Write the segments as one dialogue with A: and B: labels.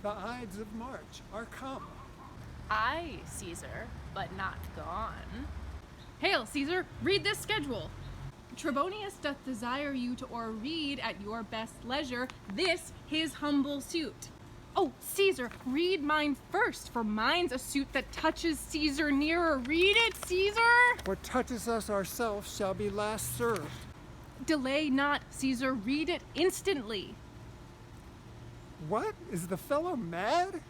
A: The Ides of March are come.
B: Aye, Caesar, but not gone.
C: Hail, Caesar, read this schedule. Trebonius doth desire you to o'erread at your best leisure this his humble suit. Oh, Caesar, read mine first, for mine's a suit that touches Caesar nearer. Read it, Caesar!
A: What touches us ourselves shall be last served.
C: Delay not, Caesar, read it instantly.
A: What? Is the fellow mad?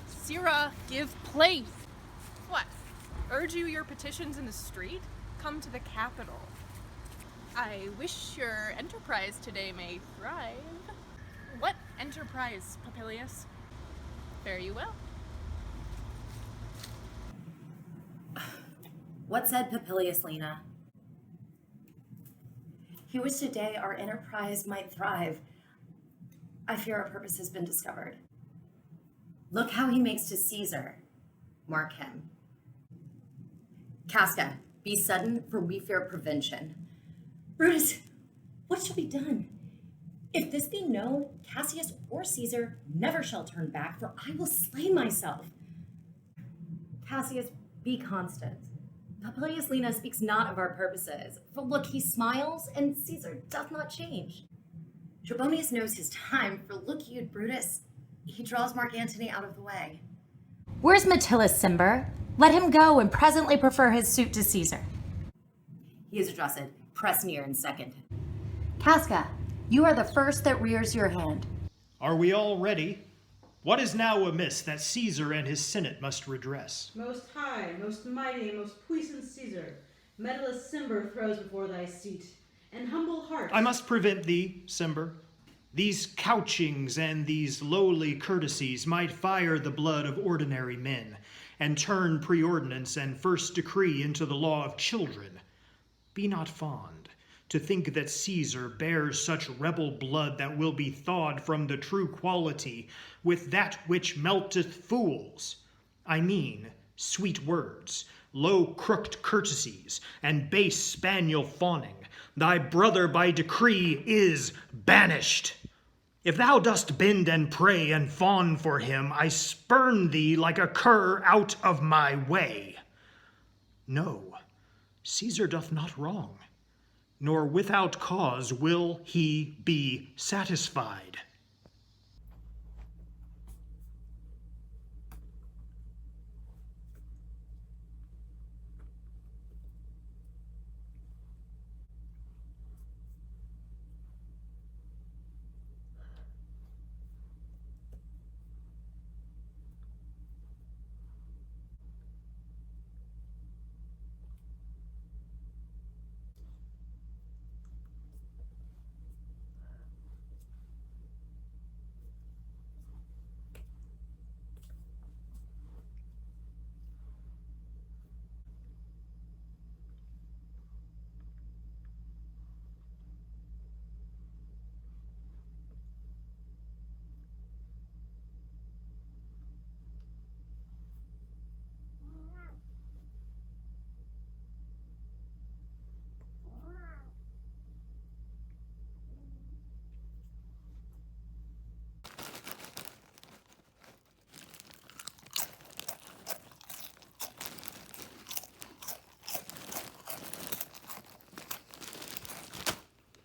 B: Sirrah, give place. What? Urge you your petitions in the street? Come to the capital. I wish your enterprise today may thrive. What enterprise, Popilius? Fare you well.
D: What said Popilius, Lena? He wished today our enterprise might thrive. I fear our purpose has been discovered. Look how he makes to Caesar. Mark him. Casca, be sudden, for we fear prevention. Brutus, what shall be done? If this be known, Cassius or Caesar never shall turn back, for I will slay myself. Cassius, be constant. Popilius Lena speaks not of our purposes, for look, he smiles, and Caesar doth not change. Trebonius knows his time, for look you, Brutus, he draws Mark Antony out of the way.
E: Where's Metellus Cimber? Let him go and presently prefer his suit to Caesar.
D: He is addressed. Press near and second.
E: Casca, you are the first that rears your hand.
F: Are we all ready? What is now amiss that Caesar and his senate must redress?
G: Most high, most mighty, and most puissant Caesar, Metellus Cimber throws before thy seat, and humble heart.
F: I must prevent thee, Cimber. These couchings and these lowly courtesies might fire the blood of ordinary men, and turn preordinance and first decree into the law of children. Be not fond to think that Caesar bears such rebel blood that will be thawed from the true quality with that which melteth fools. I mean, sweet words, low crooked courtesies, and base spaniel fawning. Thy brother by decree is banished. If thou dost bend and pray and fawn for him, I spurn thee like a cur out of my way. No, Caesar doth not wrong, nor without cause will he be satisfied.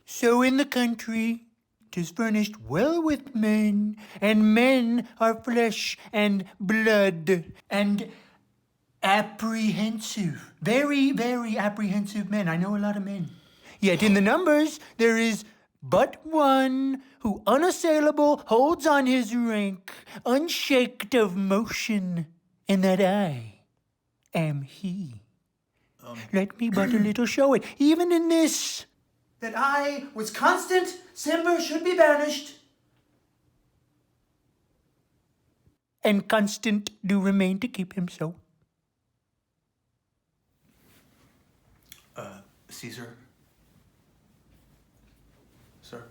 H: So in the country 'tis furnished well with men, and men are flesh and blood, and apprehensive. Very, very apprehensive men. I know a lot of men. Yet in the numbers there is but one who unassailable holds on his rank, unshaked of motion, and that I am he. Let me but a little show it, even in this, that I was constant, Cimber should be banished, and constant do remain to keep him so.
I: Caesar? Sir?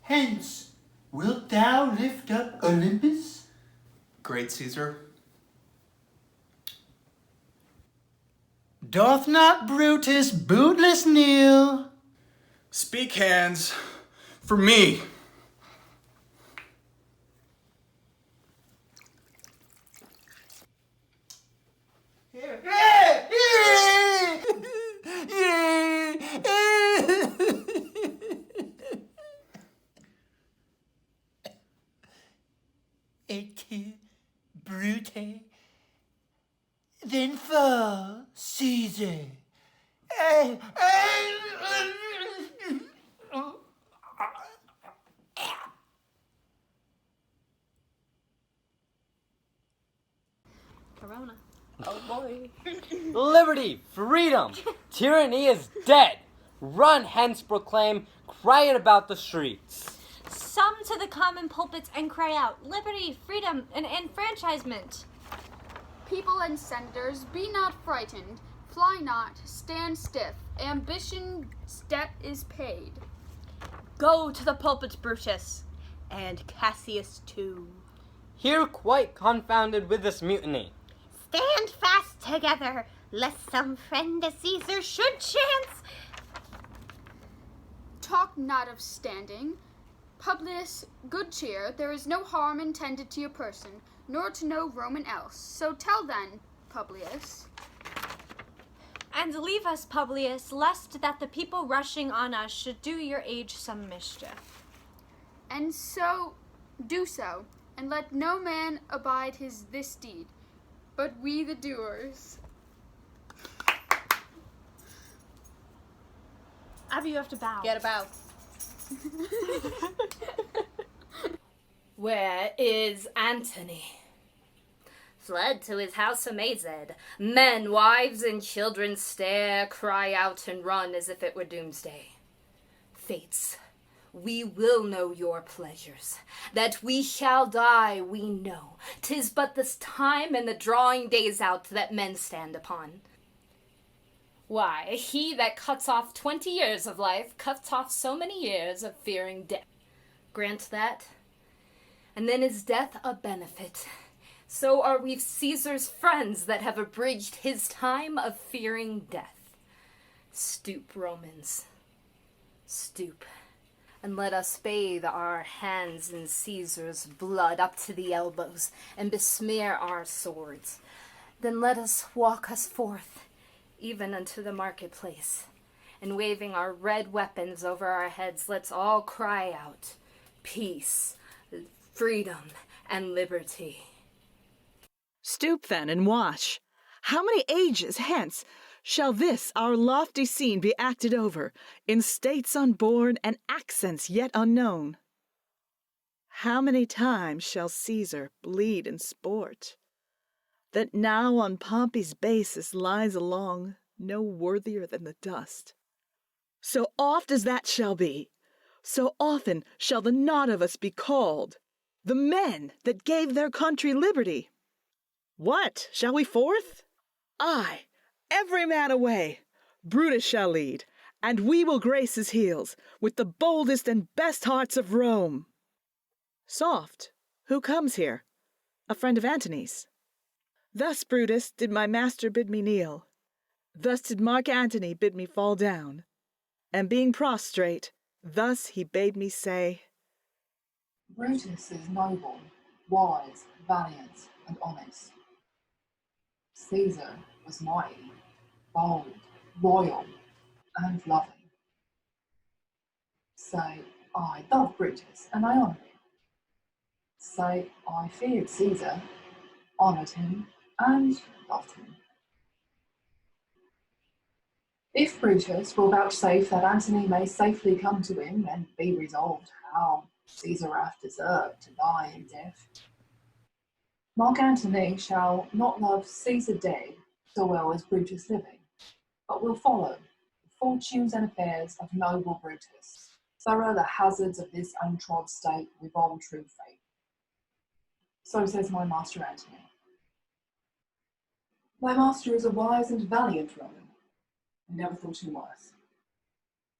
H: Hence, wilt thou lift up Olympus?
I: Great Caesar?
H: Doth not Brutus bootless kneel?
I: Speak, hands, for me.
H: Brute. Then fall, Caesar.
B: Corona.
J: Oh boy. Liberty, freedom, tyranny is dead. Run hence, proclaim, cry it about the streets.
E: Some to the common pulpits and cry out, liberty, freedom, and enfranchisement.
K: People and senators, be not frightened, fly not, stand stiff, ambition's debt is paid.
L: Go to the pulpits, Brutus, and Cassius too.
J: Here quite confounded with this mutiny.
M: Stand fast together, lest some friend to Caesar should chance.
K: Talk not of standing. Publius, good cheer, there is no harm intended to your person, nor to no Roman else. So tell then, Publius.
E: And leave us, Publius, lest that the people rushing on us should do your age some mischief.
K: And so, do so, and let no man abide this deed, but we the doers.
E: Abby, you have to bow.
B: Get a bow.
N: Where is Antony?
O: Fled to his house amazed. Men, wives, and children stare, cry out, and run as if it were doomsday. Fates, we will know your pleasures. That we shall die, we know. 'Tis but this time and the drawing days out that men stand upon. Why, he that cuts off 20 years of life cuts off so many years of fearing death. Grant that, and then is death a benefit. So are we Caesar's friends that have abridged his time of fearing death. Stoop, Romans, stoop, and let us bathe our hands in Caesar's blood up to the elbows, and besmear our swords. Then let us walk us forth, even unto the marketplace, and waving our red weapons over our heads, let's all cry out, peace, freedom, and liberty.
P: Stoop then and wash. How many ages hence shall this our lofty scene be acted over, in states unborn and accents yet unknown? How many times shall Caesar bleed in sport, that now on Pompey's basis lies along, no worthier than the dust? So oft as that shall be, so often shall the not of us be called, the men that gave their country liberty. What, shall we forth? Aye, every man away. Brutus shall lead, and we will grace his heels with the boldest and best hearts of Rome. Soft, who comes here? A friend of Antony's. Thus, Brutus, did my master bid me kneel. Thus did Mark Antony bid me fall down. And being prostrate, thus he bade me say,
Q: Brutus is noble, wise, valiant, and honest. Caesar was mighty, bold, royal, and loving. Say, I loved Brutus, and I honoured him. Say, I feared Caesar, honoured him, and loved him. If Brutus will vouchsafe that Antony may safely come to him, and be resolved how Caesar hath deserved to die in death, Mark Antony shall not love Caesar dead so well as Brutus living, but will follow the fortunes and affairs of noble Brutus, thorough the hazards of this untrod state with all true faith. So says my master Antony. My master is a wise and valiant Roman, I never thought him worse.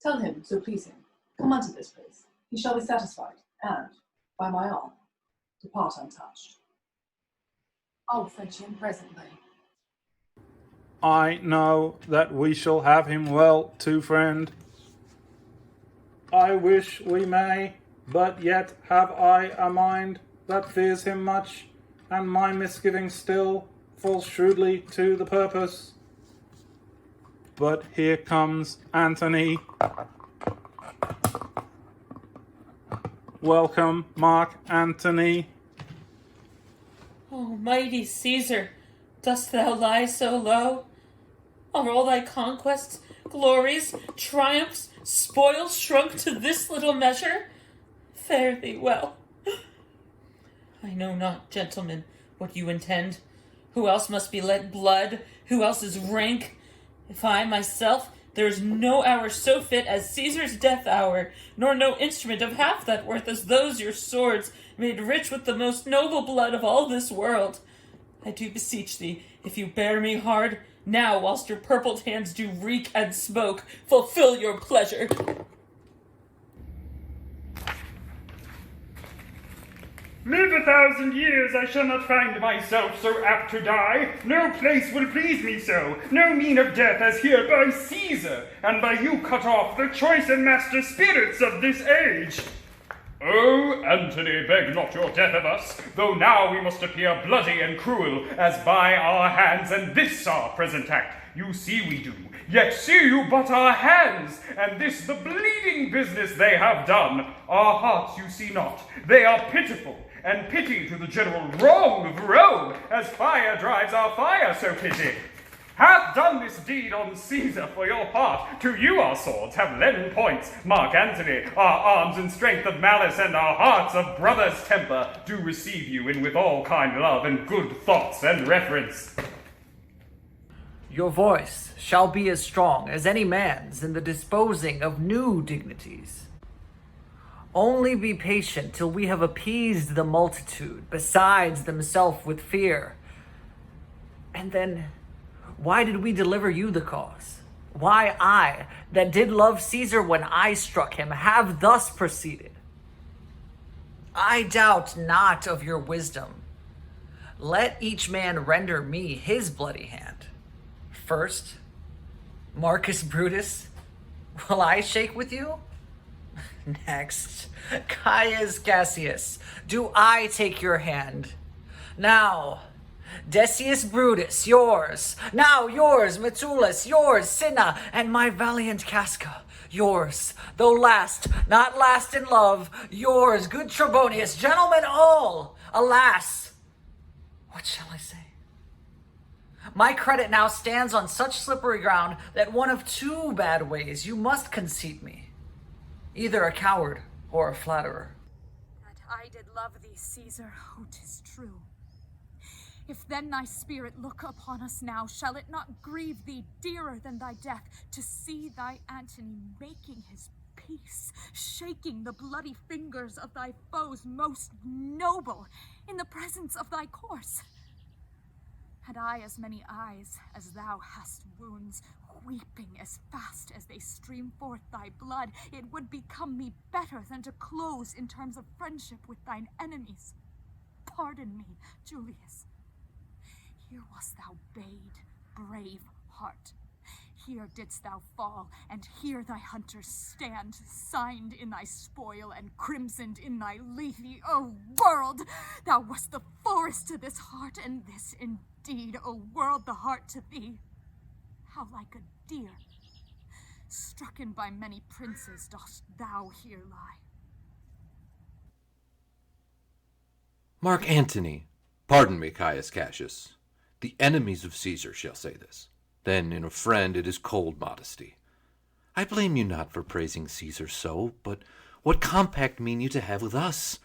Q: Tell him, so please him, come unto this place, he shall be satisfied, and, by my arm, depart untouched. I'll fetch him presently.
R: I know that we shall have him well too, friend. I wish we may, but yet have I a mind that fears him much, and my misgiving still falls shrewdly to the purpose. But here comes Antony. Welcome, Mark Antony.
S: O mighty Caesar, dost thou lie so low? Are all thy conquests, glories, triumphs, spoils shrunk to this little measure? Fare thee well. I know not, gentlemen, what you intend. Who else must be let blood? Who else is rank? If I myself, there is no hour so fit as Caesar's death hour, nor no instrument of half that worth as those your swords, made rich with the most noble blood of all this world. I do beseech thee, if you bear me hard, now whilst your purpled hands do reek and smoke, fulfill your pleasure.
T: Live 1,000 years, I shall not find myself so apt to die. No place will please me so, no mean of death as here by Caesar, and by you cut off the choice and master spirits of this age. Oh, Antony, beg not your death of us, though now we must appear bloody and cruel, as by our hands and this our present act you see we do. Yet see you but our hands, and this the bleeding business they have done. Our hearts you see not, they are pitiful, and pity to the general wrong of Rome, as fire drives our fire, so pity. Hath done this deed on Caesar for your part. To you our swords have lent points. Mark Antony, our arms and strength of malice, and our hearts of brother's temper, do receive you in with all kind love and good thoughts and reverence.
U: Your voice shall be as strong as any man's in the disposing of new dignities. Only be patient till we have appeased the multitude, besides themselves with fear. And then, why did we deliver you the cause? Why I, that did love Caesar when I struck him, have thus proceeded? I doubt not of your wisdom. Let each man render me his bloody hand. First, Marcus Brutus, will I shake with you? Next, Caius Cassius, do I take your hand? Now, Decius Brutus, yours. Now yours, Metellus, yours, Cinna, and my valiant Casca, yours. Though last, not last in love, yours, good Trebonius, gentlemen all. Alas, what shall I say? My credit now stands on such slippery ground that one of two bad ways you must conceit me. Either a coward or a flatterer.
V: That I did love thee, Caesar, oh, 'tis true. If then thy spirit look upon us now, shall it not grieve thee dearer than thy death, to see thy Antony making his peace, shaking the bloody fingers of thy foes most noble in the presence of thy corse? Had I as many eyes as thou hast wounds, weeping as fast as they stream forth thy blood, it would become me better than to close in terms of friendship with thine enemies. Pardon me, Julius. Here wast thou bade, brave heart. Here didst thou fall, and here thy hunters stand, signed in thy spoil and crimsoned in thy lethe. O world, thou wast the forest to this heart, and this indeed, O world, the heart to thee. How like a deer, strucken by many princes, dost thou here lie.
W: Mark Antony, pardon me, Caius Cassius. The enemies of Caesar shall say this. Then in a friend it is cold modesty. I blame you not for praising Caesar so, but what compact mean you to have with us?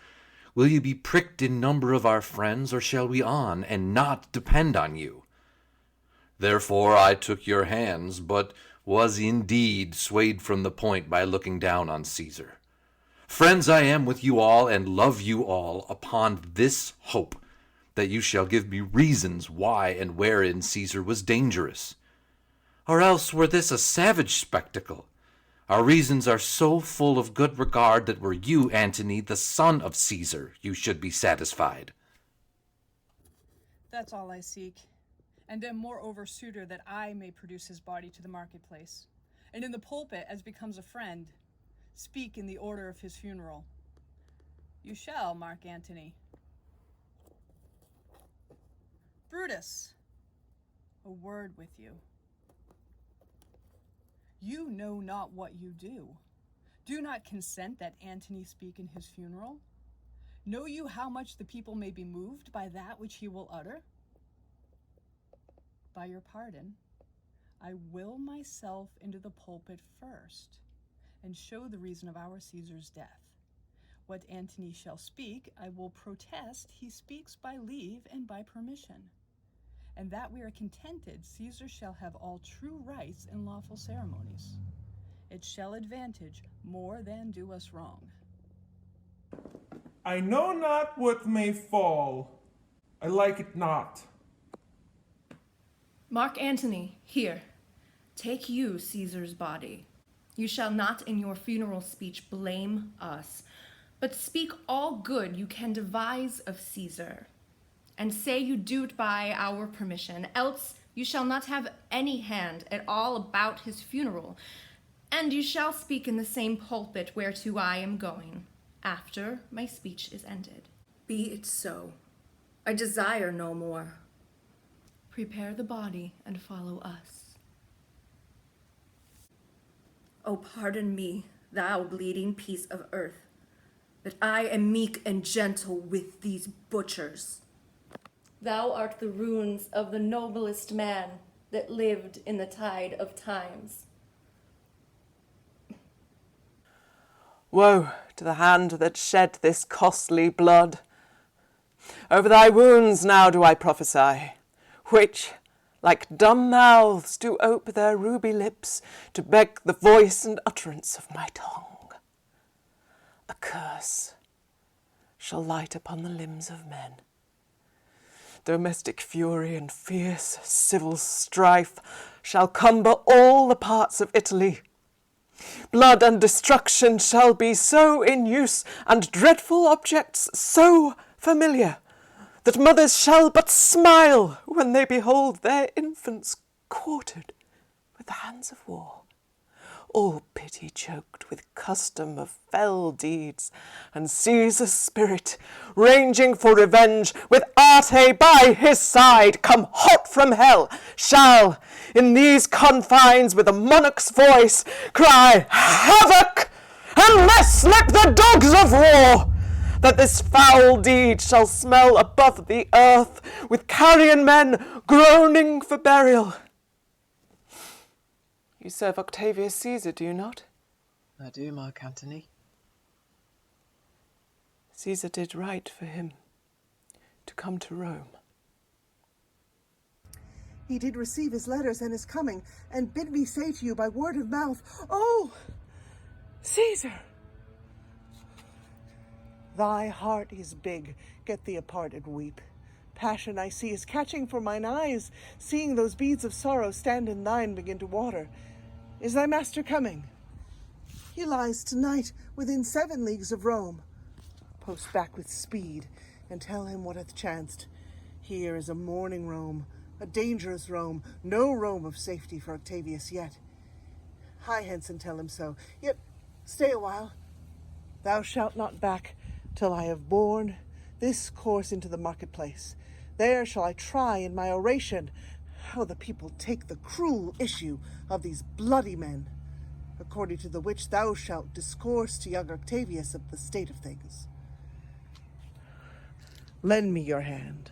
W: Will you be pricked in number of our friends, or shall we on, and not depend on you? Therefore I took your hands, but was indeed swayed from the point by looking down on Caesar. Friends I am with you all, and love you all, upon this hope, that you shall give me reasons why and wherein Caesar was dangerous. Or else were this a savage spectacle? Our reasons are so full of good regard that were you, Antony, the son of Caesar, you should be satisfied.
X: That's all I seek, and am moreover suitor that I may produce his body to the marketplace, and in the pulpit, as becomes a friend, speak in the order of his funeral. You shall, Mark Antony. Brutus, a word with you. You know not what you do. Do not consent that Antony speak in his funeral. Know you how much the people may be moved by that which he will utter? By your pardon, I will myself into the pulpit first, and show the reason of our Caesar's death. What Antony shall speak, I will protest he speaks by leave and by permission. And that we are contented, Caesar shall have all true rights and lawful ceremonies. It shall advantage more than do us wrong.
A: I know not what may fall. I like it not.
C: Mark Antony, here, take you Caesar's body. You shall not in your funeral speech blame us, but speak all good you can devise of Caesar, and say you do it by our permission, else you shall not have any hand at all about his funeral, and you shall speak in the same pulpit whereto I am going, after my speech is ended. Be it so. I desire no more. Prepare the body and follow us. Oh, pardon me, thou bleeding piece of earth, that I am meek and gentle with these butchers. Thou art the ruins of the noblest man that lived in the tide of times.
D: Woe to the hand that shed this costly blood. Over thy wounds now do I prophesy, which, like dumb mouths, do ope their ruby lips to beg the voice and utterance of my tongue. A curse shall light upon the limbs of men. Domestic fury and fierce civil strife shall cumber all the parts of Italy. Blood and destruction shall be so in use, and dreadful objects so familiar, that mothers shall but smile when they behold their infants quartered with the hands of war, all pity choked with custom of fell deeds, and Caesar's spirit, ranging for revenge, with Arte by his side, come hot from hell, shall, in these confines, with a monarch's voice, cry, Havoc! And let slip the dogs of war! That this foul deed shall smell above the earth, with carrion men groaning for burial. You serve Octavius Caesar, do you not?
G: I do, Mark Antony.
D: Caesar did right for him to come to Rome.
Y: He did receive his letters and is coming, and bid me say to you by word of mouth, Oh, Caesar! Thy heart is big, get thee apart and weep. Passion I see is catching for mine eyes, seeing those beads of sorrow stand in thine begin to water. Is thy master coming? He lies tonight within 7 leagues of Rome. Post back with speed, and tell him what hath chanced. Here is a mourning Rome, a dangerous Rome, no Rome of safety for Octavius yet. Hie hence and tell him so, yet stay a while. Thou shalt not back till I have borne this course into the marketplace. There shall I try in my oration how the people take the cruel issue of these bloody men, according to the which thou shalt discourse to young Octavius of the state of things. Lend me your hand.